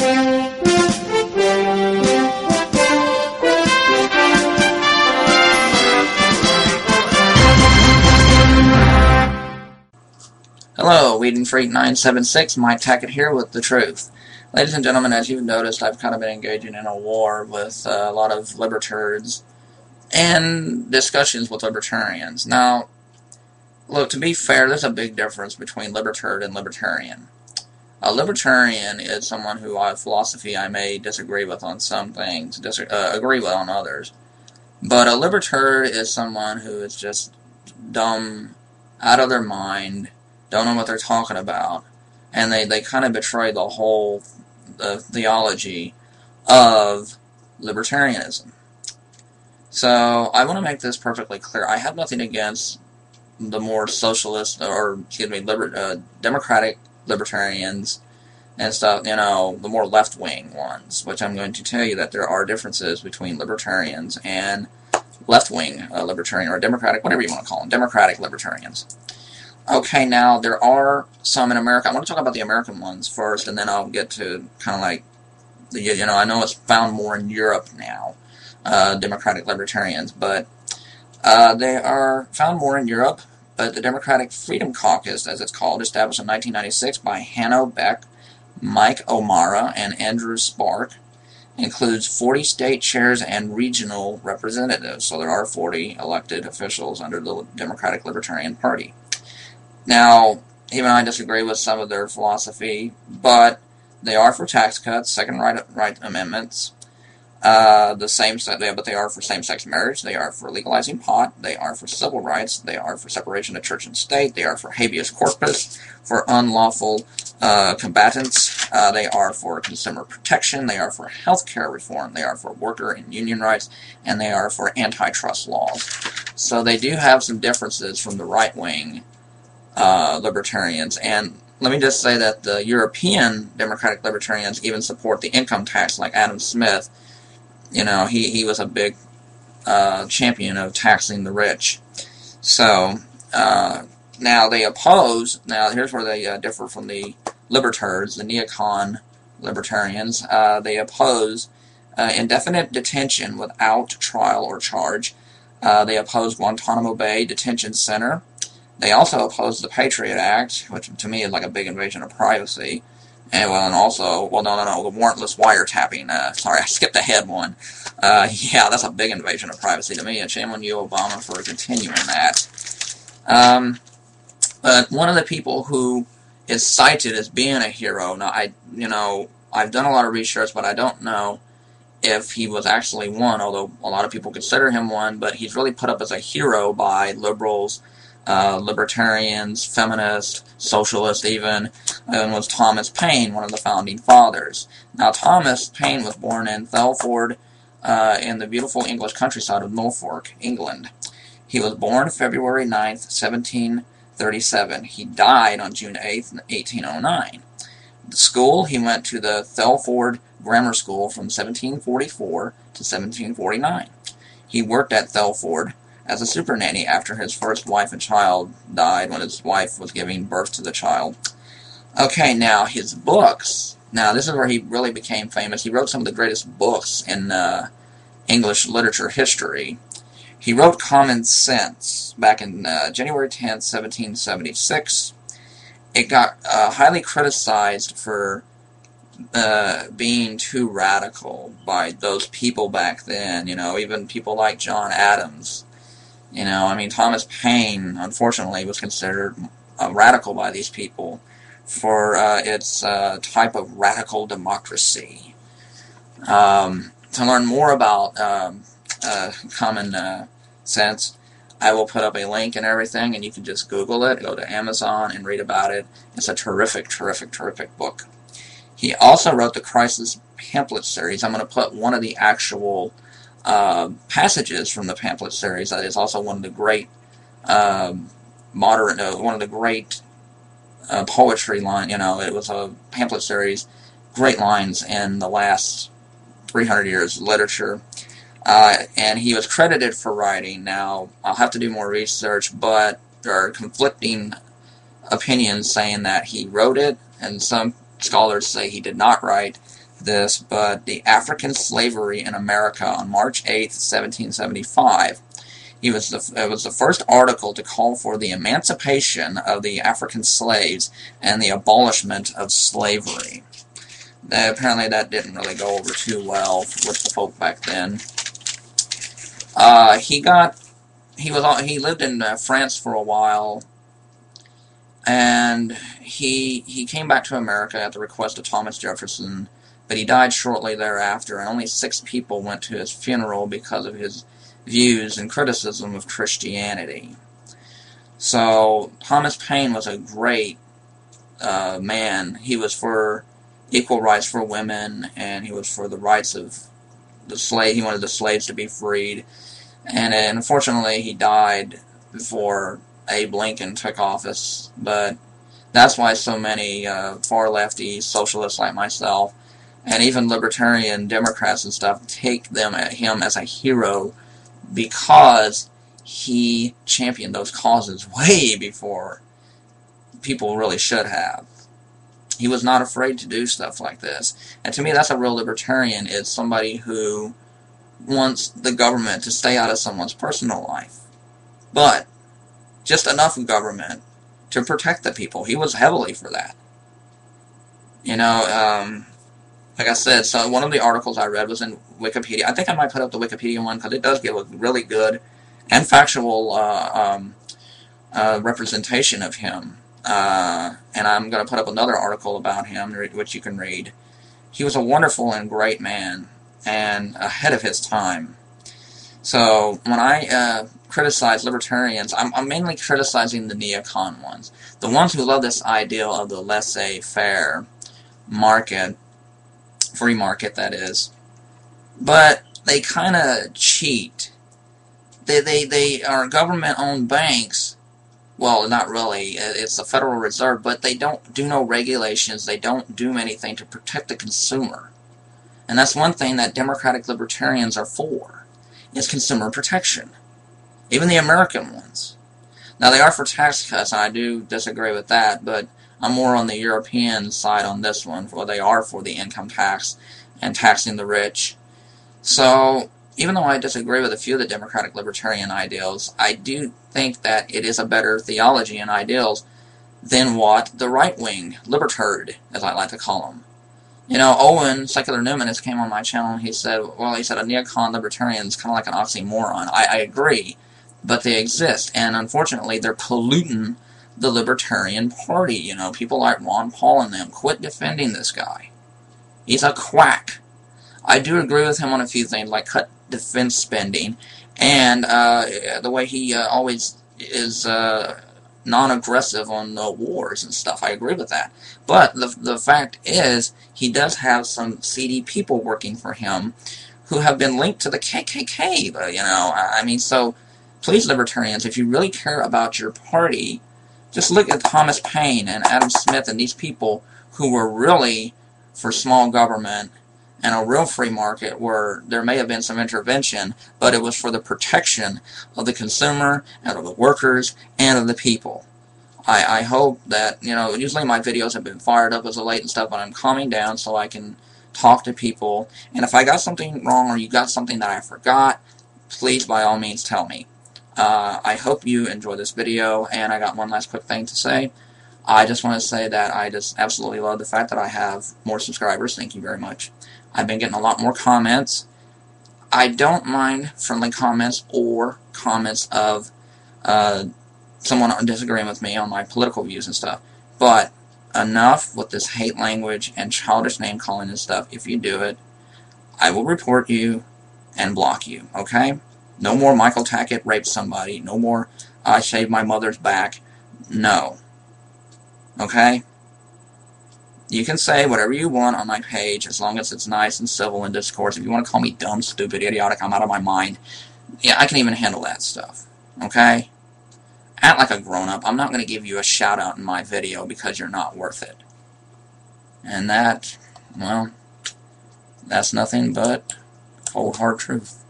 Hello, Weed Freak 976, Mike Tackett here with the truth. Ladies and gentlemen, as you've noticed, I've kind of been engaging in a war with a lot of libertarians and discussions with libertarians. Now, look, to be fair, there's a big difference between libertarian and libertarian. A libertarian is someone who philosophy I may disagree with on some things, agree with on others. But a libertarian is someone who is just dumb, out of their mind, don't know what they're talking about, and they kind of betray the whole theology of libertarianism. So I want to make this perfectly clear. I have nothing against the more socialist, or excuse me, democratic libertarians and stuff, you know, the more left-wing ones, which I'm going to tell you that there are differences between libertarians and left-wing libertarian, or democratic, whatever you want to call them, democratic libertarians. Okay, now, there are some in America. I want to talk about the American ones first, and then I'll get to kind of like, you know, I know it's found more in Europe now, democratic libertarians, but they are found more in Europe. But the Democratic Freedom Caucus, as it's called, established in 1996 by Hanno Beck, Mike O'Mara, and Andrew Spark, includes 40 state chairs and regional representatives. So there are 40 elected officials under the Democratic Libertarian Party. Now, even I disagree with some of their philosophy, but they are for tax cuts, second right amendments, but they are for same-sex marriage, they are for legalizing pot, they are for civil rights, they are for separation of church and state, they are for habeas corpus, for unlawful combatants, they are for consumer protection, they are for health care reform, they are for worker and union rights, and they are for antitrust laws. So they do have some differences from the right-wing libertarians, and let me just say that the European Democratic Libertarians even support the income tax, like Adam Smith. You know, he was a big champion of taxing the rich. So, now they oppose, now here's where they differ from the libertarians, the neocon libertarians. They oppose indefinite detention without trial or charge. They oppose Guantanamo Bay Detention Center. They also oppose the Patriot Act, which to me is like a big invasion of privacy. And also, the warrantless wiretapping. Sorry, I skipped ahead one. Yeah, that's a big invasion of privacy to me, and shame on you, Obama, for continuing that. But one of the people who is cited as being a hero, now I've done a lot of research, but I don't know if he was actually one, although a lot of people consider him one, but he's really put up as a hero by liberals, libertarians, feminists, socialists even, and was Thomas Paine, one of the founding fathers. Now, Thomas Paine was born in Thelford, in the beautiful English countryside of Norfolk, England. He was born February 9th, 1737. He died on June 8th, 1809. The school, he went to the Thelford Grammar School from 1744 to 1749. He worked at Thelford as a super nanny after his first wife and child died when his wife was giving birth to the child. Okay, now his books. Now this is where he really became famous. He wrote some of the greatest books in English literature history. He wrote Common Sense back in January 10th, 1776. It got highly criticized for being too radical by those people back then, you know, even people like John Adams. You know, I mean, Thomas Paine, unfortunately, was considered radical by these people for its type of radical democracy. To learn more about Common Sense, I will put up a link and everything, and you can just Google it, go to Amazon, and read about it. It's a terrific, terrific, terrific book. He also wrote the Crisis Pamphlet series. I'm going to put one of the actual passages from the pamphlet series. That is also one of the great one of the great poetry line. You know, it was a pamphlet series, great lines in the last 300 years of literature. And he was credited for writing. Now, I'll have to do more research, but there are conflicting opinions saying that he wrote it, and some scholars say he did not write this, but the African slavery in America on March 8th, 1775. It was the first article to call for the emancipation of the African slaves and the abolishment of slavery. Apparently that didn't really go over too well with the folk back then. He lived in France for a while, and he came back to America at the request of Thomas Jefferson, but he died shortly thereafter, and only 6 people went to his funeral because of his views and criticism of Christianity. So Thomas Paine was a great man. He was for equal rights for women, and he was for the rights of the slave. He wanted the slaves to be freed, and unfortunately he died before Abe Lincoln took office. But that's why so many far lefty socialists like myself, and even libertarian Democrats and stuff, take him as a hero, because he championed those causes way before people really should have. He was not afraid to do stuff like this. And to me, that's a real libertarian, is somebody who wants the government to stay out of someone's personal life, but just enough government to protect the people. He was heavily for that. You know, like I said, so one of the articles I read was in Wikipedia. I think I might put up the Wikipedia one, because it does give a really good and factual representation of him. And I'm going to put up another article about him, which you can read. He was a wonderful and great man, and ahead of his time. So when I criticize libertarians, I'm mainly criticizing the neocon ones. The ones who love this ideal of the laissez-faire market, free market, that is. But they kind of cheat. They are government-owned banks. Well, not really. It's the Federal Reserve, but they don't do no regulations. They don't do anything to protect the consumer. And that's one thing that Democratic libertarians are for, is consumer protection. Even the American ones. Now, they are for tax cuts, and I do disagree with that, but I'm more on the European side on this one, where they are for the income tax and taxing the rich. So, even though I disagree with a few of the Democratic Libertarian ideals, I do think that it is a better theology and ideals than what the right-wing, libertard, as I like to call them. You know, Owen, Secular Numinist, came on my channel and he said, a neocon libertarian is kind of like an oxymoron. I agree, but they exist, and unfortunately they're polluting the Libertarian Party. You know, people like Ron Paul and them. Quit defending this guy. He's a quack. I do agree with him on a few things, like cut defense spending, and the way he always is non-aggressive on the wars and stuff. I agree with that. But the fact is, he does have some seedy people working for him who have been linked to the KKK. You know, I mean, so please, libertarians, if you really care about your party, just look at Thomas Paine and Adam Smith and these people who were really for small government and a real free market, where there may have been some intervention, but it was for the protection of the consumer and of the workers and of the people. I hope that, you know, usually my videos have been fired up as of late and stuff, but I'm calming down so I can talk to people. And if I got something wrong or you got something that I forgot, please, by all means, tell me. I hope you enjoy this video, and I got one last quick thing to say. I just want to say that I just absolutely love the fact that I have more subscribers. Thank you very much. I've been getting a lot more comments. I don't mind friendly comments or comments of someone disagreeing with me on my political views and stuff. But enough with this hate language and childish name calling and stuff. If you do it, I will report you and block you, okay? No more Michael Tackett raped somebody. No more I shaved my mother's back. No. Okay? You can say whatever you want on my page, as long as it's nice and civil in discourse. If you want to call me dumb, stupid, idiotic, I'm out of my mind, yeah, I can even handle that stuff. Okay? Act like a grown-up. I'm not going to give you a shout-out in my video because you're not worth it. And that, well, that's nothing but cold hard truth.